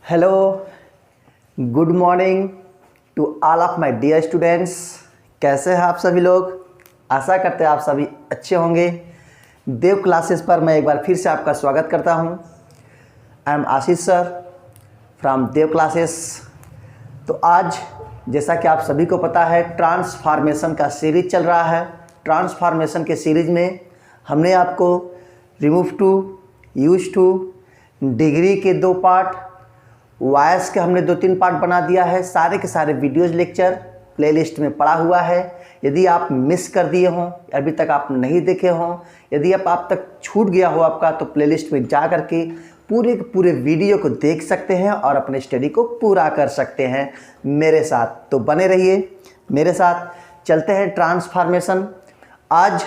Hello, good morning to all of my dear students. कैसे हैं आप सभी लोग? आशा करते हैं आप सभी अच्छे होंगे। देव क्लासेस पर मैं एक बार फिर से आपका स्वागत करता हूं। I am Ashish sir from Dev classes. तो आज जैसा कि आप सभी को पता है, ट्रांसफॉर्मेशन का सीरीज चल रहा है। ट्रांसफॉर्मेशन के सीरीज में हमने आपको remove to, use to, degree के 2 पार्ट, वॉइस के हमने 2-3 पार्ट बना दिया है। सारे के सारे वीडियोज़ लेक्चर प्लेलिस्ट में पड़ा हुआ है। यदि आप मिस कर दिए हों, अभी तक आप नहीं देखे हों, यदि आप तक छूट गया हो आपका, तो प्लेलिस्ट में जा कर के पूरे के पूरे वीडियो को देख सकते हैं और अपने स्टडी को पूरा कर सकते हैं मेरे साथ। तो बने रहिए मेरे साथ। चलते हैं ट्रांसफॉर्मेशन। आज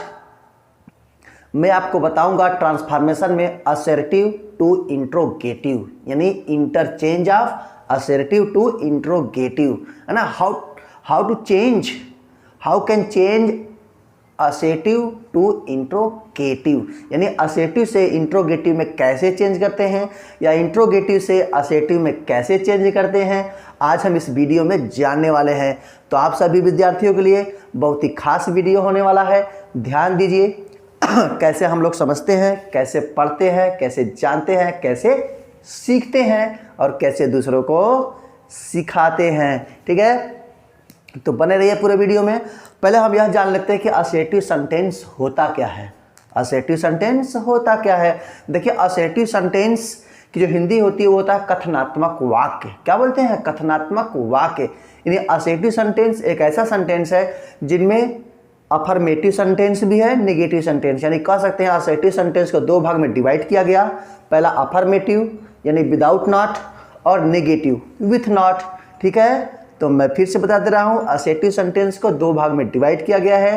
मैं आपको बताऊंगा ट्रांसफॉर्मेशन में असर्टिव टू इंट्रोगेटिव, यानी interchange of assertive to interrogative, है ना। How to change, how can change assertive to interrogative, यानी असर्टिव से इंट्रोगेटिव में कैसे चेंज करते हैं या इंट्रोगेटिव से असर्टिव में कैसे चेंज करते हैं, आज हम इस वीडियो में जानने वाले हैं। तो आप सभी विद्यार्थियों के लिए बहुत ही खास वीडियो होने वाला है। ध्यान दीजिए कैसे हम लोग समझते हैं, कैसे पढ़ते हैं, कैसे जानते हैं, कैसे सीखते हैं और कैसे दूसरों को सिखाते हैं। ठीक है, तो बने रहिए पूरे वीडियो में। पहले हम यह जान लेते हैं कि असर्टिव सेंटेंस होता क्या है। असर्टिव सेंटेंस होता क्या है? देखिए, असर्टिव सेंटेंस की जो हिंदी होती है वो होता है कथनात्मक वाक्य। क्या बोलते हैं? कथनात्मक वाक्य। यानी असर्टिव सेंटेंस एक ऐसा सेंटेंस है जिनमें अफर्मेटिव सेंटेंस भी है, नेगेटिव सेंटेंस। यानी कह सकते हैं असर्टिव सेंटेंस को 2 भाग में डिवाइड किया गया। पहला अफर्मेटिव यानी विदाउट नॉट, और नेगेटिव विथ नॉट। ठीक है, तो मैं फिर से बता दे रहा हूँ, असर्टिव सेंटेंस को 2 भाग में डिवाइड किया गया है,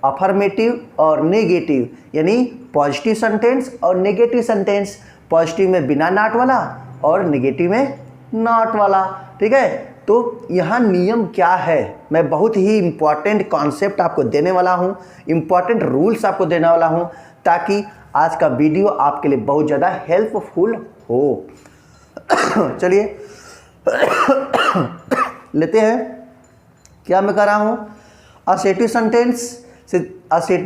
अफर्मेटिव और नेगेटिव, यानी पॉजिटिव सेंटेंस और नेगेटिव सेंटेंस। पॉजिटिव में बिना नॉट वाला और नेगेटिव में नॉट वाला। ठीक है, तो यहाँ नियम क्या है, मैं बहुत ही इम्पॉर्टेंट कॉन्सेप्ट आपको देने वाला हूँ, इम्पॉर्टेंट रूल्स आपको देने वाला हूँ, ताकि आज का वीडियो आपके लिए बहुत ज़्यादा हेल्पफुल हो। चलिए लेते हैं। क्या मैं कर रहा हूँ? असर्टिव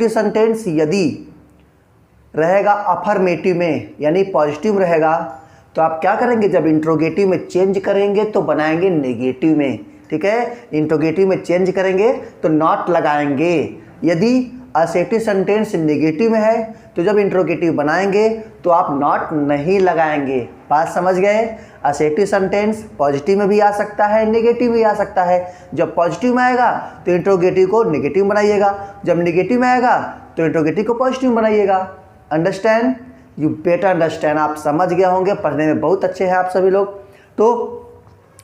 सेंटेंस यदि रहेगा अफर्मेटिव में, यानी पॉजिटिव रहेगा, तो आप क्या करेंगे? जब इंट्रोगेटिव में चेंज करेंगे तो बनाएंगे नेगेटिव में। ठीक है, इंट्रोगेटिव में चेंज करेंगे तो नॉट लगाएंगे। यदि असर्टिव सेंटेंस नेगेटिव में है तो जब इंट्रोगेटिव बनाएंगे तो आप नॉट नहीं लगाएंगे। बात समझ गए? असर्टिव सेंटेंस पॉजिटिव में भी आ सकता है, नेगेटिव भी आ सकता है। जब पॉजिटिव में आएगा तो इंट्रोगेटिव को नेगेटिव बनाइएगा, जब नेगेटिव में आएगा तो इंट्रोगेटिव को पॉजिटिव बनाइएगा। अंडरस्टैंड? You better understand. आप समझ गए होंगे, पढ़ने में बहुत अच्छे हैं आप सभी लोग। तो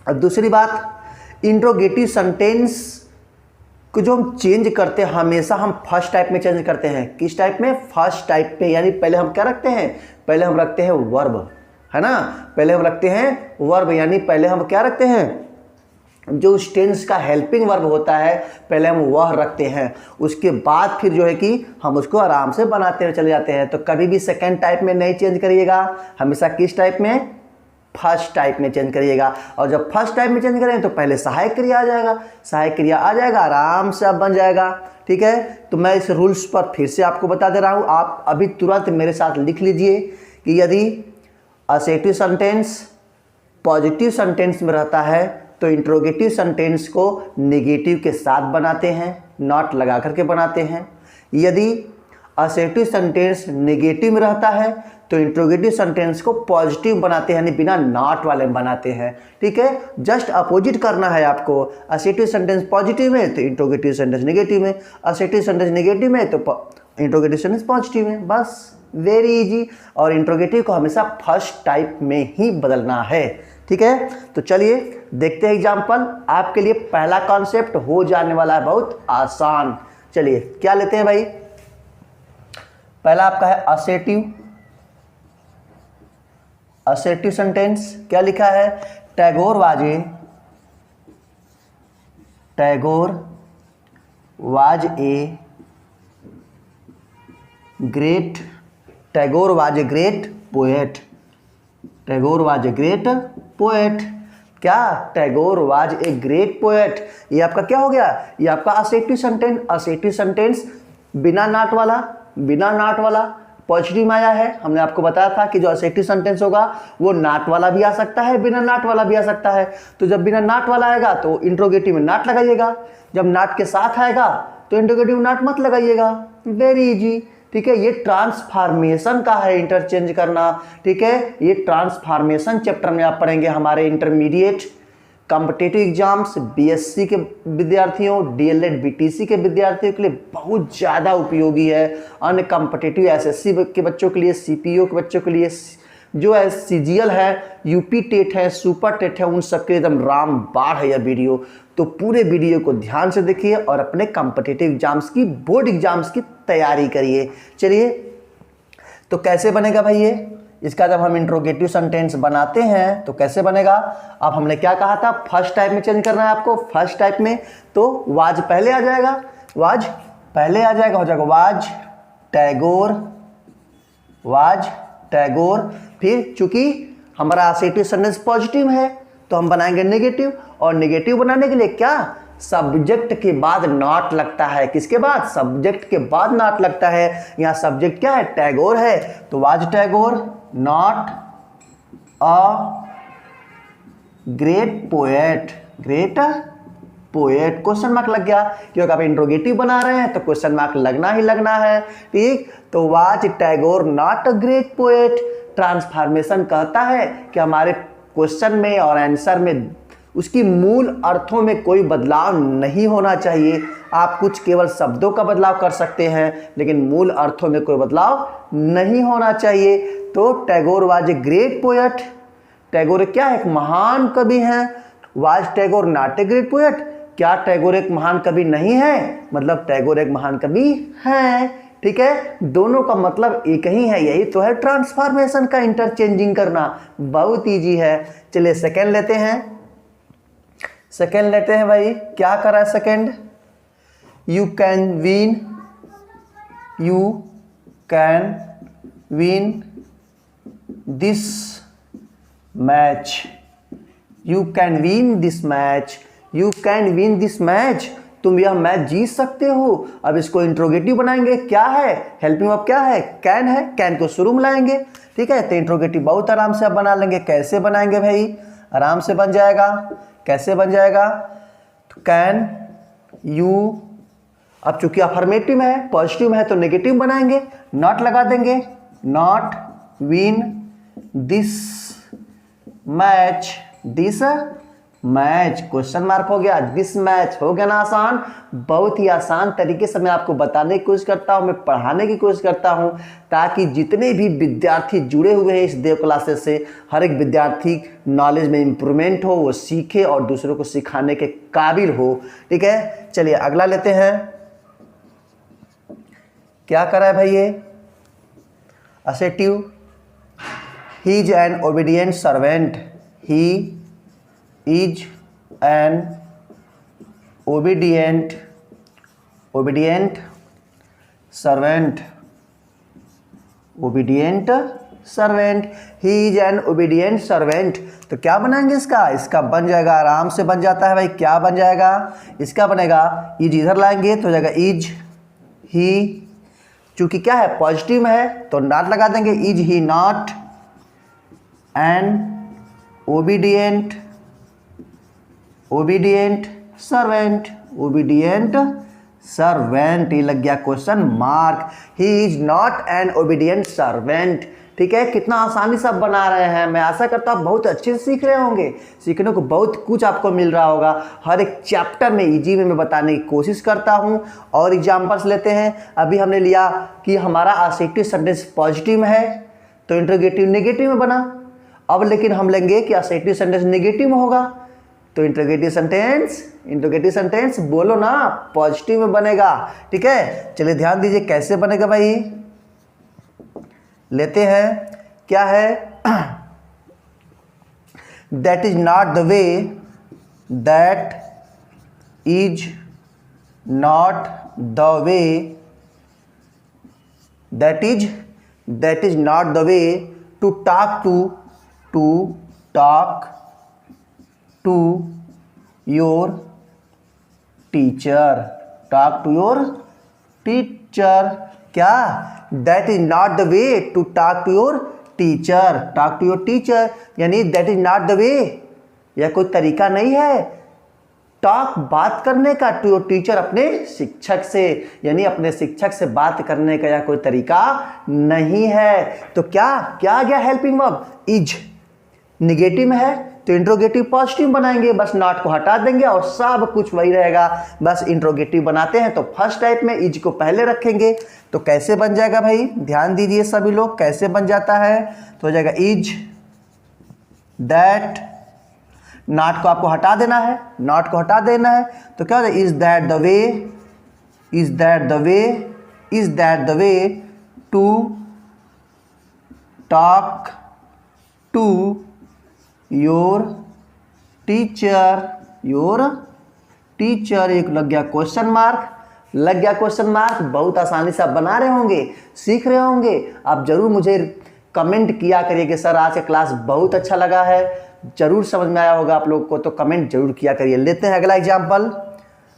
अब दूसरी बात, इंट्रोगेटिव सेंटेंस को जो हम चेंज करते हैं, हमेशा हम फर्स्ट टाइप में चेंज करते हैं। किस टाइप में? फर्स्ट टाइप में। यानी पहले हम क्या रखते हैं? पहले हम रखते हैं वर्ब, है ना। पहले हम रखते हैं वर्ब, यानी पहले हम क्या रखते हैं? जो उस टेंस का हेल्पिंग वर्ब होता है, पहले हम वह रखते हैं। उसके बाद फिर जो है कि हम उसको आराम से बनाते हुए चले जाते हैं। तो कभी भी सेकंड टाइप में नहीं चेंज करिएगा, हमेशा किस टाइप में? फर्स्ट टाइप में चेंज करिएगा। और जब फर्स्ट टाइप में चेंज करें तो पहले सहायक क्रिया आ जाएगा, सहायक क्रिया आ जाएगा, आराम से अब बन जाएगा। ठीक है, तो मैं इस रूल्स पर फिर से आपको बता दे रहा हूँ। आप अभी तुरंत मेरे साथ लिख लीजिए कि यदि असर्टिव सेंटेंस पॉजिटिव सेंटेंस में रहता है तो इंट्रोगेटिव सेंटेंस को नेगेटिव के साथ बनाते हैं, नॉट लगा करके बनाते हैं। यदि असर्टिव सेंटेंस नेगेटिव में रहता है तो इंट्रोगेटिव सेंटेंस को पॉजिटिव बनाते हैं, यानी बिना नॉट वाले बनाते हैं। ठीक है, जस्ट अपोजिट करना है आपको। असर्टिव सेंटेंस पॉजिटिव में तो इंट्रोगेटिव सेंटेंस नेगेटिव में, असर्टिव सेंटेंस नेगेटिव में तो इंट्रोगेटिव सेंटेंस पॉजिटिव में। बस, वेरी इजी। और इंट्रोगेटिव को हमेशा फर्स्ट टाइप में ही बदलना है। ठीक है, तो चलिए देखते हैं एग्जाम्पल। आपके लिए पहला कॉन्सेप्ट हो जाने वाला है बहुत आसान। चलिए क्या लेते हैं भाई? पहला आपका है असर्टिव। असर्टिव सेंटेंस क्या लिखा है? Tagore was a great poet. Tagore was a great poet. क्या? Tagore was a great poet. ये आपका क्या हो गया? ये आपका असेटिव सेंटेंस। असेटिव सेंटेंस बिना नाट वाला पॉजिटिव में आया है। हमने आपको बताया था कि जो असेटिव सेंटेंस होगा वो नाट वाला भी आ सकता है, बिना नाट वाला भी आ सकता है। तो जब बिना नाट वाला आएगा तो इंट्रोगेटिव में नाट लगाइएगा, जब नाट के साथ आएगा तो इंट्रोगेटिव नाट मत लगाइएगा। Very easy. ठीक है, ये ट्रांसफॉर्मेशन का है, इंटरचेंज करना। ठीक है, ये ट्रांसफॉर्मेशन चैप्टर में आप पढ़ेंगे हमारे इंटरमीडिएट कॉम्पिटिटिव एग्जाम्स, बीएससी के विद्यार्थियों, डीएलएड बीटीसी के विद्यार्थियों के लिए बहुत ज़्यादा उपयोगी है। अन्य कॉम्पिटिटिव एसएससी के बच्चों के लिए, सीपीओ के बच्चों के लिए, जो है सीजीएल है, यूपी टेट है, सुपर टेट है, उन सबके एकदम रामबाण है यह वीडियो। तो पूरे वीडियो को ध्यान से देखिए और अपने कॉम्पिटिटिव एग्जाम्स की, बोर्ड एग्जाम्स की तैयारी करिए। चलिए, तो कैसे बनेगा भाई ये? इसका जब हम इंट्रोगेटिव सेंटेंस बनाते हैं तो कैसे बनेगा? अब हमने क्या कहा था, फर्स्ट टाइप में चेंज करना है आपको। फर्स्ट टाइप में तो वाज पहले आ जाएगा, वाज पहले आ जाएगा, हो जाएगा वाज टैगोर, वाज टैगोर। फिर चूंकि हमारा असेटिव सेंटेंस पॉजिटिव है तो हम बनाएंगे नेगेटिव, और नेगेटिव बनाने के लिए क्या? सब्जेक्ट के बाद नॉट लगता है। किसके बाद? सब्जेक्ट के बाद नॉट लगता है। यहां सब्जेक्ट क्या है? टैगोर है, तो was Tagore not a great poet. Great poet, question mark लग गया, क्योंकि आप इंट्रोगेटिव बना रहे हैं तो क्वेश्चन मार्क लगना ही लगना है। ठीक, तो was Tagore not a great poet. Transformation कहता है कि हमारे क्वेश्चन में और आंसर में उसकी मूल अर्थों में कोई बदलाव नहीं होना चाहिए। आप कुछ केवल शब्दों का बदलाव कर सकते हैं, लेकिन मूल अर्थों में कोई बदलाव नहीं होना चाहिए। तो Tagore was a great poet. Tagore क्या है? एक महान कवि हैं। Was Tagore not a great poet. क्या टैगोर एक महान कवि नहीं है? मतलब टैगोर एक महान कवि हैं। ठीक है, दोनों का मतलब एक ही है। यही तो है ट्रांसफॉर्मेशन का इंटरचेंजिंग करना, बहुत इजी है। चलिए सेकेंड लेते हैं। सेकेंड लेते हैं भाई, क्या करा है second? You can win, you can win this match. You can win this match. You can win this match, तुम यह मैच जीत सकते हो। अब इसको इंट्रोगेटिव बनाएंगे, क्या है? हेल्पिंग वर्ब क्या है? कैन है, कैन को शुरू में लाएंगे। ठीक है, तो इंट्रोगेटिव बहुत आराम से आप बना लेंगे। कैसे बनाएंगे भाई? आराम से बन जाएगा। कैसे बन जाएगा? तो कैन यू, अब चूंकि अफर्मेटिव में है, पॉजिटिव में है, तो नेगेटिव बनाएंगे, नॉट लगा देंगे। Not win this match, this match, question mark हो गया, दिस मैच हो गया ना आसान। बहुत ही आसान तरीके से मैं आपको बताने की कोशिश करता हूँ, मैं पढ़ाने की कोशिश करता हूँ, ताकि जितने भी विद्यार्थी जुड़े हुए हैं इस देव क्लासेस से, हर एक विद्यार्थी नॉलेज में इम्प्रूवमेंट हो, वो सीखे और दूसरों को सिखाने के काबिल हो। ठीक है, चलिए अगला लेते हैं। क्या करा है भाई ये? Assertive, he is an obedient servant. He is an obedient servant. Obedient servant. He is an obedient servant. तो क्या बनाएंगे इसका? इसका बन जाएगा, आराम से बन जाता है भाई। क्या बन जाएगा? इसका बनेगा इज, इधर लाएंगे तो हो जाएगा इज ही। चूंकि क्या है? पॉजिटिव में है तो नॉट लगा देंगे, is he not an obedient servant. Obedient servant, ये लग गया question mark. He is not an obedient servant. ठीक है, कितना आसानी से आप बना रहे हैं। मैं आशा करता हूँ आप बहुत अच्छे से सीख रहे होंगे। सीखने को बहुत कुछ आपको मिल रहा होगा। हर एक चैप्टर में इजी वे में बताने की कोशिश करता हूँ। और एग्जाम्पल्स लेते हैं। अभी हमने लिया कि हमारा असेटिव सेंटेंस पॉजिटिव में है तो इंट्रोगेटिव नेगेटिव में बना। अब लेकिन हम लेंगे कि असेटिव सेंटेंस नेगेटिव में होगा तो इंट्रोगेटिव सेंटेंस बोलो ना, पॉजिटिव में बनेगा। ठीक है, चलिए ध्यान दीजिए कैसे बनेगा भाई। लेते हैं, क्या है? That is not the way, that is not the way, that is not the way to talk to your teacher, talk to your teacher. क्या? That is not the way to talk to your teacher, talk to your teacher, यानी that is not the way, यह कोई तरीका नहीं है talk बात करने का टू योर टीचर, अपने शिक्षक से, यानी अपने शिक्षक से बात करने का यह कोई तरीका नहीं है। तो क्या क्या आ गया हेल्पिंग वर्ब? इज निगेटिव में है तो इंट्रोगेटिव पॉजिटिव बनाएंगे, बस नॉट को हटा देंगे और सब कुछ वही रहेगा। बस इंट्रोगेटिव बनाते हैं तो फर्स्ट टाइप में इज को पहले रखेंगे। तो कैसे बन जाएगा भाई? ध्यान दीजिए सभी लोग, कैसे बन जाता है? तो हो जाएगा इज दैट, नॉट को आपको हटा देना है, नॉट को हटा देना है तो क्या हो जाएगा? Is that the way, is that the way, is that the way to talk to your teacher, your teacher. एक लग गया क्वेश्चन मार्क, लग गया क्वेश्चन मार्क। बहुत आसानी से आप बना रहे होंगे, सीख रहे होंगे। आप जरूर मुझे कमेंट किया करिए कि सर आज का क्लास बहुत अच्छा लगा है, जरूर समझ में आया होगा आप लोग को, तो कमेंट जरूर किया करिए। लेते हैं अगला एग्जाम्पल,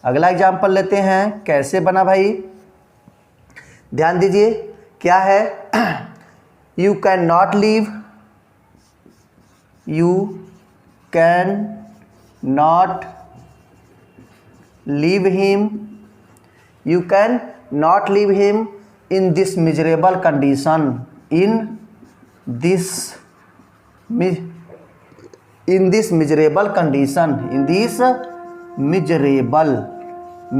अगला एग्जाम्पल लेते हैं। कैसे बना भाई? ध्यान दीजिए, क्या है? You can not leave, you can not leave him, you can not leave him in this miserable condition, in this miserable condition, in this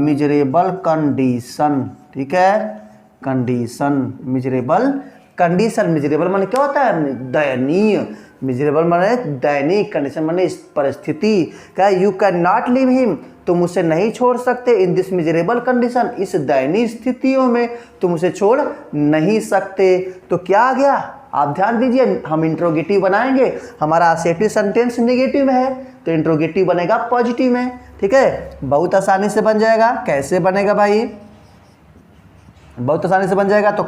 miserable condition, ठीक है? कंडीशन, मिजरेबल कंडीशन, मिजरेबल माने क्या होता है? दयनीय। मिजरेबल माने दयनीय, condition माने इस परिस्थिति। क्या? You can not leave him, तुम उसे नहीं छोड़ सकते। इन दिस मिजरेबल कंडीशन, इस दयनीय स्थितियों में तुम उसे छोड़ नहीं सकते। तो क्या आ गया? आप ध्यान दीजिए, हम इंट्रोगेटिव बनाएंगे। हमारा असेटिव सेंटेंस नेगेटिव में है तो इंट्रोगेटिव बनेगा पॉजिटिव में, ठीक है? बहुत आसानी से बन जाएगा। कैसे बनेगा भाई? बहुत आसानी से बन जाएगा। तो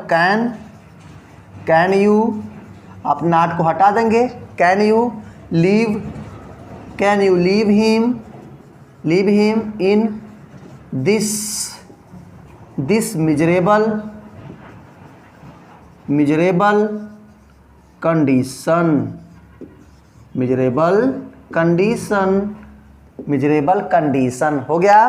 कैन यू, आप नॉट को हटा देंगे। Can you leave, can you leave him, leave him in this miserable condition, miserable condition, miserable condition हो गया।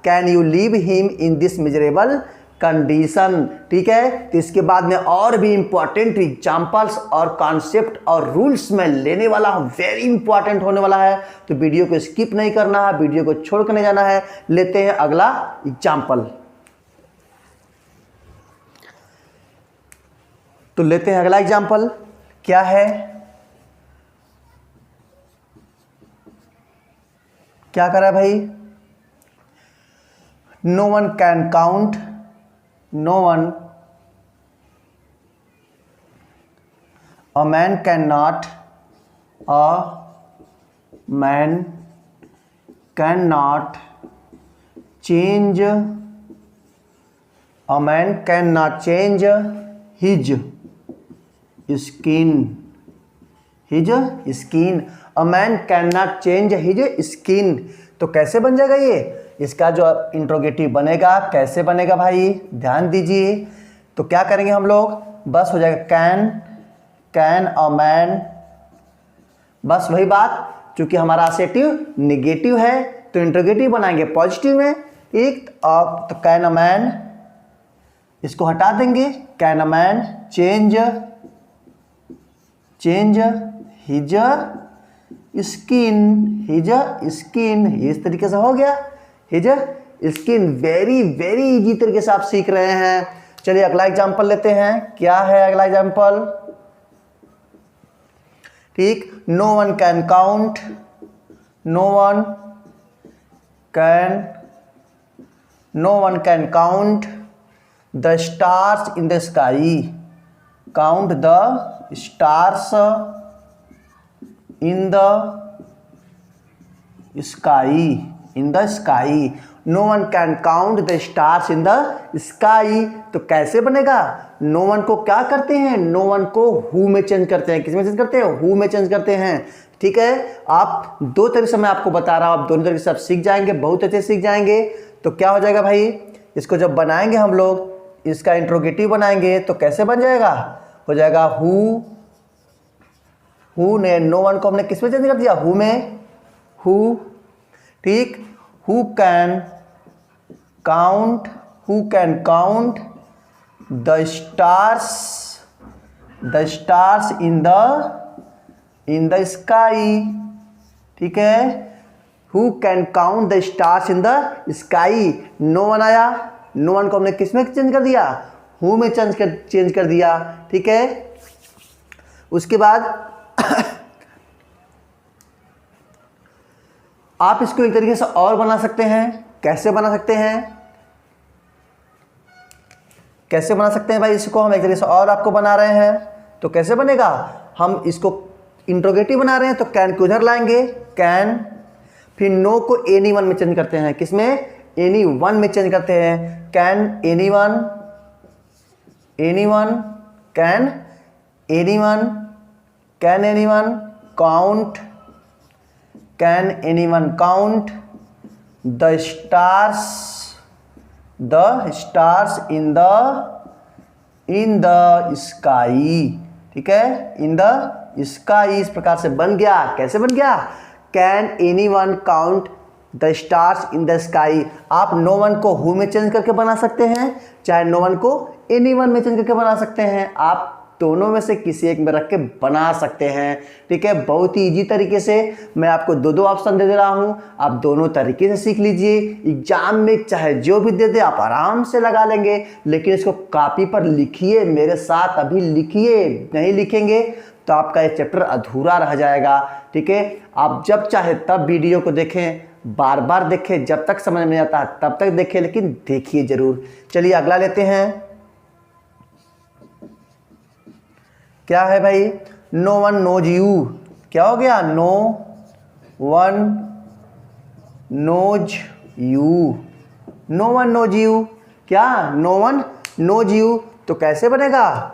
Can you leave him in this miserable condition, ठीक है? तो इसके बाद में और भी इंपॉर्टेंट एग्जांपल्स और कॉन्सेप्ट और रूल्स में लेने वाला हूं, वेरी इंपॉर्टेंट होने वाला है। तो वीडियो को स्किप नहीं करना है, वीडियो को छोड़ कर नहीं जाना है। लेते हैं अगला एग्जांपल, तो लेते हैं अगला एग्जांपल। क्या है? क्या करा भाई? No one can count, no one, a man cannot change, a man cannot change his skin, a man cannot change his skin। तो कैसे बन जाएगा ये? इसका जो इंट्रोगेटिव बनेगा, कैसे बनेगा भाई? ध्यान दीजिए। तो क्या करेंगे हम लोग? बस हो जाएगा कैन अ मैन, बस वही बात। क्योंकि हमारा असेटिव निगेटिव है तो इंट्रोगेटिव बनाएंगे पॉजिटिव में, एक। तो कैन अ मैन, इसको हटा देंगे। Can a man change his skin, इस तरीके से हो गया। His skin, very very easy तरीके से आप सीख रहे हैं। चलिए अगला एग्जांपल लेते हैं। क्या है अगला एग्जांपल? ठीक, no one can count, no one can count the stars in the sky, count the stars in the sky, in the sky. No one can count the stars in the sky. तो कैसे बनेगा? No one को क्या करते हैं? No one को who में change करते हैं। किस में चेंज करते हैं? हु में चेंज करते हैं। ठीक है, आप दो तरीके से मैं आपको बता रहा हूं, आप दोनों तरीके से आप सीख जाएंगे, बहुत अच्छे सीख जाएंगे। तो क्या हो जाएगा भाई, इसको जब बनाएंगे हम लोग, इसका इंट्रोगेटिव बनाएंगे तो कैसे बन जाएगा? हो जाएगा हु ने नो वन को हमने किस में चेंज कर दिया? हु में, हु। ठीक, who can count the stars in the sky. ठीक है, who can count the stars in the sky. No one आया, नो वन को हमने किस में चेंज कर दिया? हु में चेंज कर दिया। ठीक है, उसके बाद आप इसको एक तरीके से और बना सकते हैं। कैसे बना सकते हैं? कैसे बना सकते हैं भाई इसको हम एक तरीके से और आपको बना रहे हैं। तो कैसे बनेगा? हम इसको इंट्रोगेटिव बना रहे हैं तो कैन को उधर लाएंगे, कैन, फिर नो को एनी वन में चेंज करते हैं। किसमें? एनी वन में चेंज करते हैं। Can any one, can any one count, can any one count the stars in the sky. ठीक है, इन द स्काई इस प्रकार से बन गया। कैसे बन गया? Can any one count the stars in the sky. आप नो वन को हु में चेंज करके बना सकते हैं, चाहे नो वन को एनी वन में चेंज करके बना सकते हैं। आप दोनों में से किसी एक में रख के बना सकते हैं। ठीक है, बहुत ही इजी तरीके से मैं आपको दो ऑप्शन दे रहा हूं, आप दोनों तरीके से सीख लीजिए। एग्जाम में चाहे जो भी दे दे आप आराम से लगा लेंगे, लेकिन इसको कॉपी पर लिखिए, मेरे साथ अभी लिखिए। नहीं लिखेंगे तो आपका ये चैप्टर अधूरा रह जाएगा। ठीक है, आप जब चाहे तब वीडियो को देखें, बार बार देखें, जब तक समझ में आता तब तक देखें, लेकिन देखिए जरूर। चलिए अगला लेते हैं। क्या है भाई? No one knows you. क्या हो गया? No one knows you, no one knows you. क्या? No one knows you. तो कैसे बनेगा?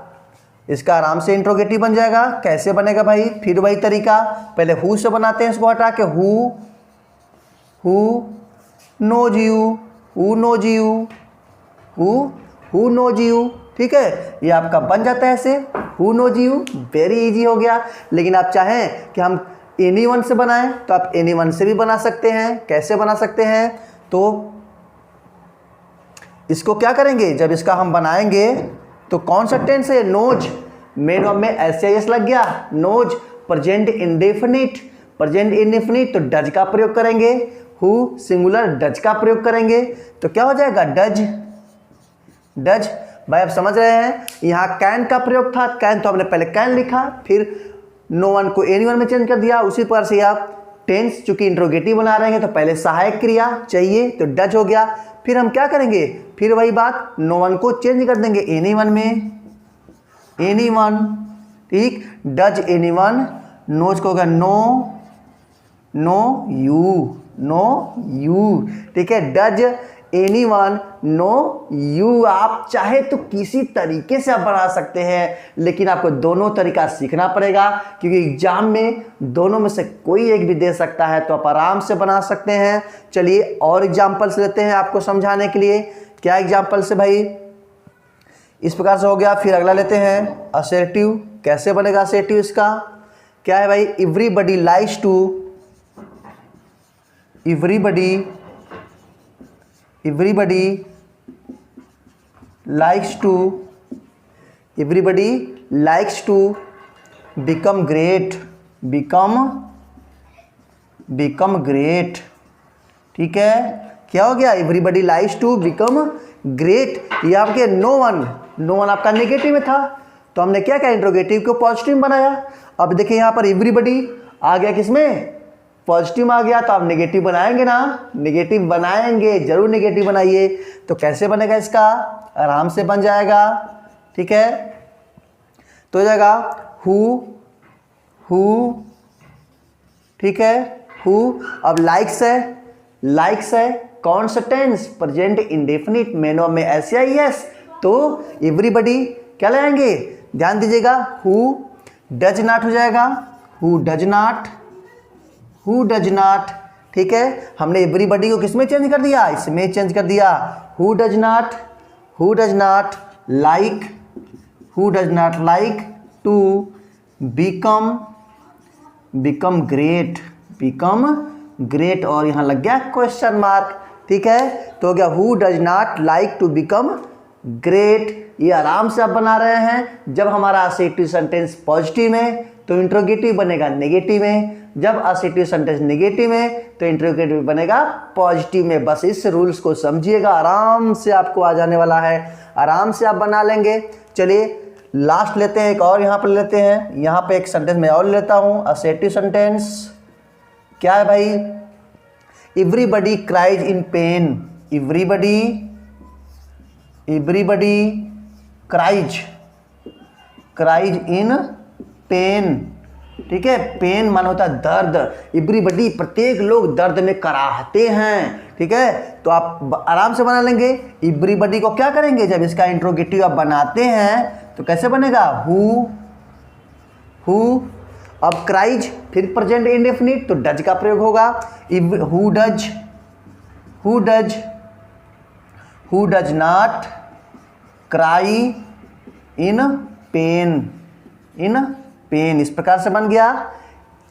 इसका आराम से इंट्रोगेटिव बन जाएगा। कैसे बनेगा भाई? फिर वही तरीका, पहले हु से बनाते हैं, इसको हटा के who knows you, who knows you. ठीक है, ये आपका बन जाता है ऐसे, who knows you. Very easy हो गया। लेकिन आप चाहें कि हम एनी वन से बनाएं तो आप एनी वन से भी बना सकते हैं। कैसे बना सकते हैं? तो इसको क्या करेंगे, जब इसका हम बनाएंगे तो कौन सा टेंस है? नोज। मेन वर्ब में एस लग गया, नोज। प्रेजेंट इंडेफिनिट तो डज का प्रयोग करेंगे। हु सिंगुलर, डज का प्रयोग करेंगे तो क्या हो जाएगा? डज। भाई आप समझ रहे हैं, यहाँ कैन का प्रयोग था। कैन तो हमने पहले कैन लिखा, फिर नो वन को एनी वन में चेंज कर दिया। उसी प्रकार से आप टेंस चूंकि इंट्रोगेटिव बना रहे हैं तो पहले सहायक क्रिया चाहिए, तो डज हो गया। फिर हम क्या करेंगे? फिर वही बात, नो वन को चेंज कर देंगे एनी वन में, एनी वन। ठीक, डज एनी वन, नोज को होगा नो यू। ठीक है, does any one know you. आप चाहे तो किसी तरीके से आप बना सकते हैं, लेकिन आपको दोनों तरीका सीखना पड़ेगा, क्योंकि एग्जाम में दोनों में से कोई एक भी दे सकता है। तो आप आराम से बना सकते हैं। चलिए और एग्जाम्पल्स लेते हैं आपको समझाने के लिए। क्या एग्जाम्पल्स है भाई? इस प्रकार से हो गया। फिर अगला लेते हैं, असर्टिव। कैसे बनेगा असर्टिव? इसका क्या है भाई? Everybody likes to, everybody likes to become great. ठीक है, क्या हो गया? Everybody likes to become great. ये आपके नो वन आपका नेगेटिव में था, तो हमने क्या किया? इंट्रोगेटिव को पॉजिटिव बनाया। अब देखिए यहाँ पर एवरीबडी आ गया, किसमें? पॉजिटिव आ गया। तो आप नेगेटिव बनाएंगे ना? नेगेटिव बनाएंगे, जरूर नेगेटिव बनाइए। तो कैसे बनेगा इसका? आराम से बन जाएगा। ठीक है, तो हो जाएगा हु। ठीक है, हु। अब लाइक्स है, कौन सा टेंस, प्रेजेंट इंडेफिनिट, मेनो में एस या यस, तो एवरीबडी क्या लगाएंगे, ध्यान दीजिएगा, हु डज नॉट हो जाएगा, who does not, who does not, ठीक है। हमने एवरीबडी को किसमें चेंज कर दिया, इसमें चेंज कर दिया, who does not, who does not like, who does not like to become, become great, become great, और यहाँ लग गया क्वेश्चन मार्क, ठीक है। तो हो गया who does not like to become great. ये आराम से आप बना रहे हैं। जब हमारा असेटिव सेंटेंस पॉजिटिव में तो इंट्रोगेटिव बनेगा नेगेटिव में, जब असेटिव सेंटेंस नेगेटिव में तो इंट्रोगेटिव बनेगा पॉजिटिव में। बस इस रूल्स को समझिएगा, आराम से आपको आ जाने वाला है, आराम से आप बना लेंगे। चलिए लास्ट लेते हैं, एक और यहाँ पर लेते हैं, यहाँ पे एक सेंटेंस मैं और लेता हूँ। असेटिव सेंटेंस क्या है भाई, एवरीबडी क्राइज इन pen, everybody, everybody cries, cries इन पेन, ठीक है। पेन मान होता है दर्द, एवरीबडी प्रत्येक लोग दर्द में कराहते हैं, ठीक है। तो आप आराम से बना लेंगे। एवरीबडी को क्या करेंगे, जब इसका इंट्रोगेटिव आप बनाते हैं तो कैसे बनेगा, हु, हु, अब क्राइज फिर प्रेजेंट इंडेफिनिट तो डज का प्रयोग होगा, who does, who does, who does not cry in pen, in pen, इस प्रकार से बन गया।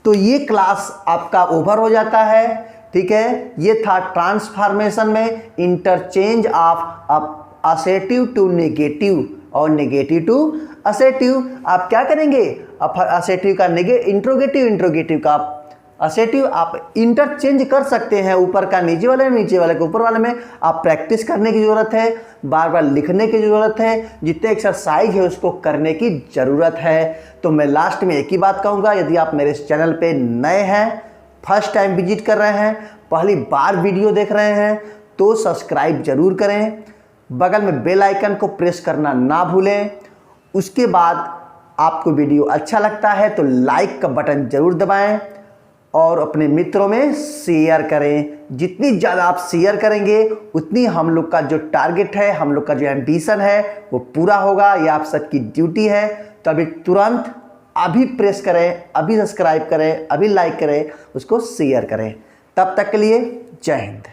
तो ये क्लास आपका ओवर हो जाता है, ठीक है। ये था ट्रांसफॉर्मेशन में interchange of assertive to negative और नेगेटिव टू असेटिव। आप क्या करेंगे, असेटिव का इंट्रोगेटिव, इंट्रोगेटिव का असेटिव आप इंटरचेंज कर सकते हैं, ऊपर का नीचे वाले, नीचे वाले को ऊपर वाले में। आप प्रैक्टिस करने की ज़रूरत है, बार बार लिखने की ज़रूरत है, जितने एक्सरसाइज है उसको करने की ज़रूरत है। तो मैं लास्ट में एक ही बात कहूँगा, यदि आप मेरे इस चैनल पे नए हैं, फर्स्ट टाइम विजिट कर रहे हैं, पहली बार वीडियो देख रहे हैं, तो सब्सक्राइब जरूर करें, बगल में बेल आइकन को प्रेस करना ना भूलें। उसके बाद आपको वीडियो अच्छा लगता है तो लाइक का बटन जरूर दबाएं और अपने मित्रों में शेयर करें। जितनी ज़्यादा आप शेयर करेंगे उतनी हम लोग का जो टारगेट है, हम लोग का जो एम्बिशन है वो पूरा होगा। ये आप सबकी ड्यूटी है। तो अभी तुरंत अभी प्रेस करें, अभी सब्सक्राइब करें, अभी लाइक करें, उसको शेयर करें। तब तक के लिए जय हिंद।